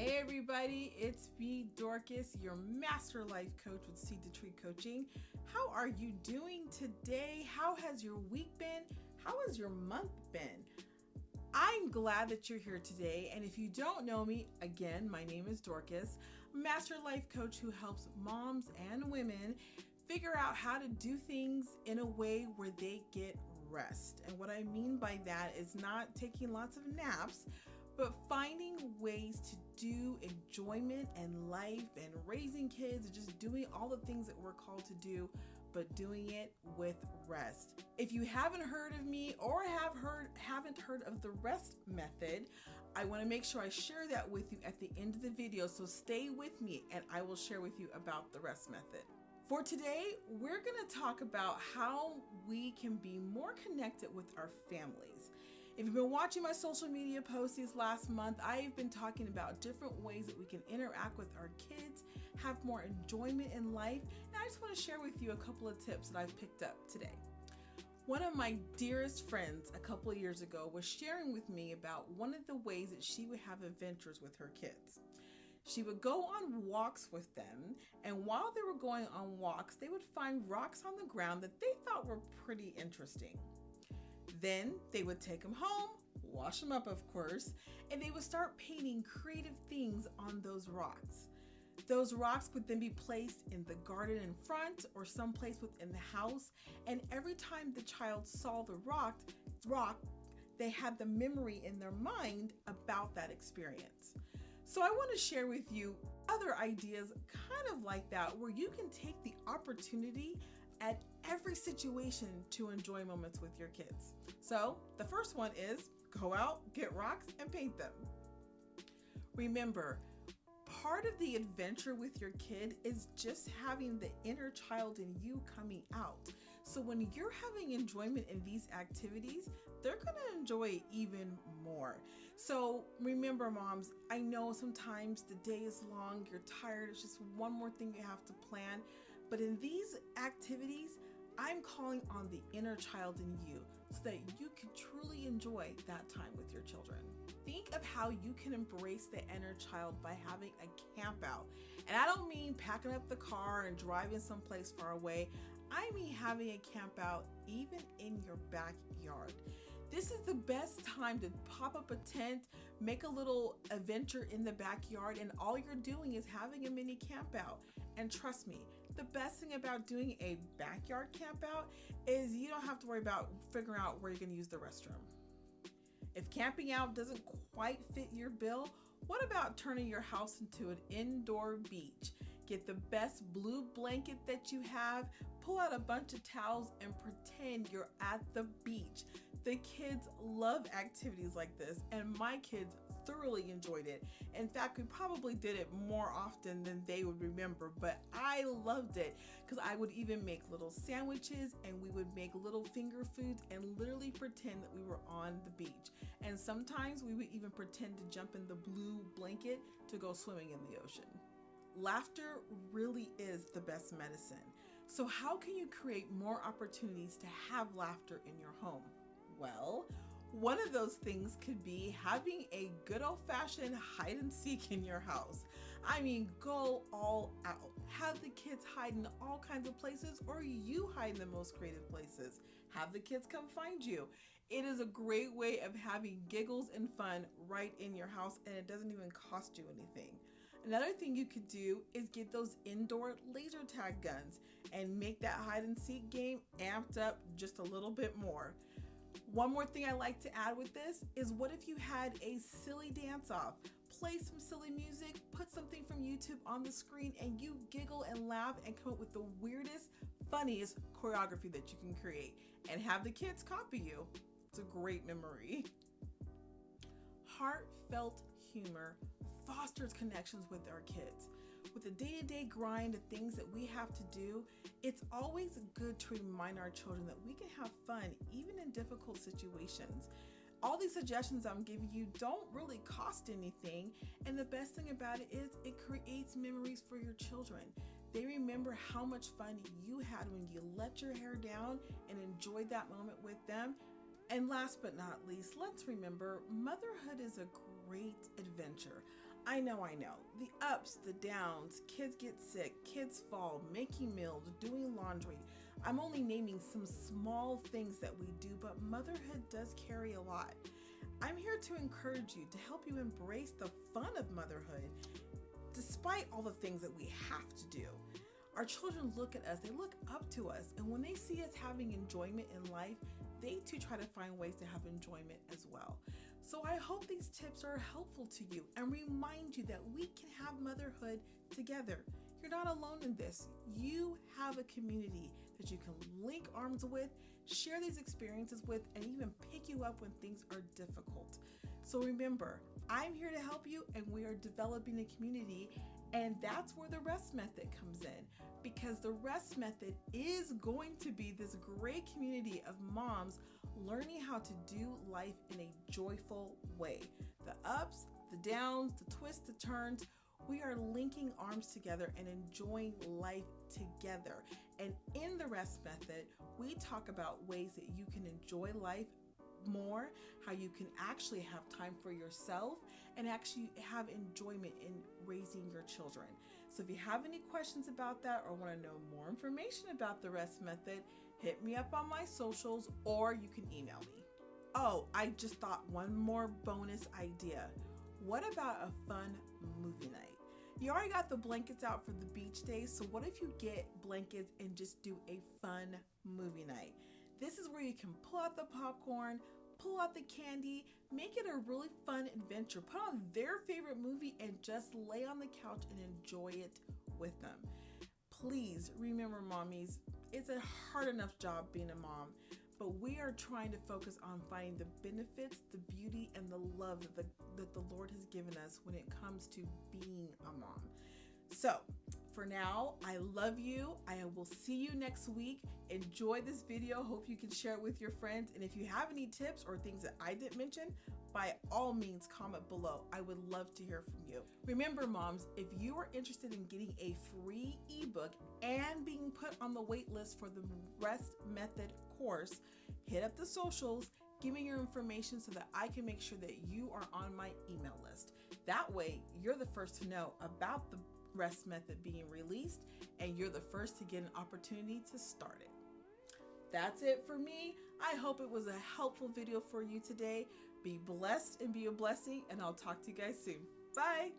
Hey everybody, it's me, Dorcas, your master life coach with Seed to Tree Coaching. How are you doing today? How has your week been? How has your month been? I'm glad that you're here today, and if you don't know me, again, my name is Dorcas, master life coach who helps moms and women figure out how to do things in a way where they get rest. And what I mean by that is not taking lots of naps, but finding ways to do enjoyment and life and raising kids and just doing all the things that we're called to do, but doing it with rest. If you haven't heard of me or haven't heard of the rest method, I want to make sure I share that with you at the end of the video. So stay with me and I will share with you about the rest method. For today, we're going to talk about how we can be more connected with our families. If you've been watching my social media posts these last month, I've been talking about different ways that we can interact with our kids, have more enjoyment in life, and I just want to share with you a couple of tips that I've picked up today. One of my dearest friends a couple of years ago was sharing with me about one of the ways that she would have adventures with her kids. She would go on walks with them, and while they were going on walks, they would find rocks on the ground that they thought were pretty interesting. Then they would take them home, wash them up of course, and they would start painting creative things on those rocks. Those rocks would then be placed in the garden in front or someplace within the house, and every time the child saw the rock, they had the memory in their mind about that experience. So I want to share with you other ideas kind of like that, where you can take the opportunity at every situation to enjoy moments with your kids. So the first one is go out, get rocks, and paint them. Remember, part of the adventure with your kid is just having the inner child in you coming out. So when you're having enjoyment in these activities, they're going to enjoy it even more. So remember, moms, I know sometimes the day is long, you're tired, it's just one more thing you have to plan. But in these activities, I'm calling on the inner child in you so that you can truly enjoy that time with your children. Think of how you can embrace the inner child by having a camp out. And I don't mean packing up the car and driving someplace far away. I mean having a camp out even in your backyard. This is the best time to pop up a tent, make a little adventure in the backyard, and all you're doing is having a mini camp out. And trust me, the best thing about doing a backyard camp out is you don't have to worry about figuring out where you're going to use the restroom. If camping out doesn't quite fit your bill, what about turning your house into an indoor beach? Get the best blue blanket that you have, pull out a bunch of towels, and pretend you're at the beach. The kids love activities like this, and my kids thoroughly enjoyed it. In fact, we probably did it more often than they would remember, but I loved it because I would even make little sandwiches and we would make little finger foods and literally pretend that we were on the beach. And sometimes we would even pretend to jump in the blue blanket to go swimming in the ocean. Laughter really is the best medicine. So how can you create more opportunities to have laughter in your home? Well, one of those things could be having a good old-fashioned hide and seek in your house. I mean, go all out. Have the kids hide in all kinds of places, or you hide in the most creative places. Have the kids come find you. It is a great way of having giggles and fun right in your house, and it doesn't even cost you anything. Another thing you could do is get those indoor laser tag guns and make that hide and seek game amped up just a little bit more. One more thing I like to add with this is, what if you had a silly dance off? Play some silly music, put something from YouTube on the screen, and you giggle and laugh and come up with the weirdest, funniest choreography that you can create, and have the kids copy you. It's a great memory. Heartfelt humor fosters connections with our kids. With the day-to-day grind of things that we have to do, it's always good to remind our children that we can have fun even in difficult situations. All these suggestions I'm giving you don't really cost anything, and the best thing about it is it creates memories for your children. They remember how much fun you had when you let your hair down and enjoyed that moment with them. And last but not least, let's remember, motherhood is a great adventure. I know. The ups, the downs, kids get sick, kids fall, making meals, doing laundry. I'm only naming some small things that we do, but motherhood does carry a lot. I'm here to encourage you, to help you embrace the fun of motherhood, despite all the things that we have to do. Our children look at us, they look up to us, and when they see us having enjoyment in life, they too try to find ways to have enjoyment as well. So I hope these tips are helpful to you and remind you that we can have motherhood together. You're not alone in this. You have a community that you can link arms with, share these experiences with, and even pick you up when things are difficult. So remember, I'm here to help you, and we are developing a community, and that's where the rest method comes in, because the rest method is going to be this great community of moms learning how to do life in a joyful way. The ups, the downs, the twists, the turns, we are linking arms together and enjoying life together. And in the rest method, we talk about ways that you can enjoy life more, how you can actually have time for yourself and actually have enjoyment in raising your children. So if you have any questions about that or want to know more information about the rest method, hit me up on my socials or you can email me. Oh, I just thought one more bonus idea. What about a fun movie night? You already got the blankets out for the beach days, so what if you get blankets and just do a fun movie night? This is where you can pull out the popcorn, pull out the candy, make it a really fun adventure. Put on their favorite movie and just lay on the couch and enjoy it with them. Please remember, mommies, it's a hard enough job being a mom, but we are trying to focus on finding the benefits, the beauty, and the love that the Lord has given us when it comes to being a mom. So for now, I love you. I will see you next week. Enjoy this video. Hope you can share it with your friends. And if you have any tips or things that I didn't mention, by all means, comment below. I would love to hear from you. Remember, moms, if you are interested in getting a free ebook and being put on the wait list for the Rest Method course, hit up the socials, give me your information so that I can make sure that you are on my email list. That way, you're the first to know about the Rest Method being released, and you're the first to get an opportunity to start it. That's it for me. I hope it was a helpful video for you today. Be blessed and be a blessing, and I'll talk to you guys soon. Bye.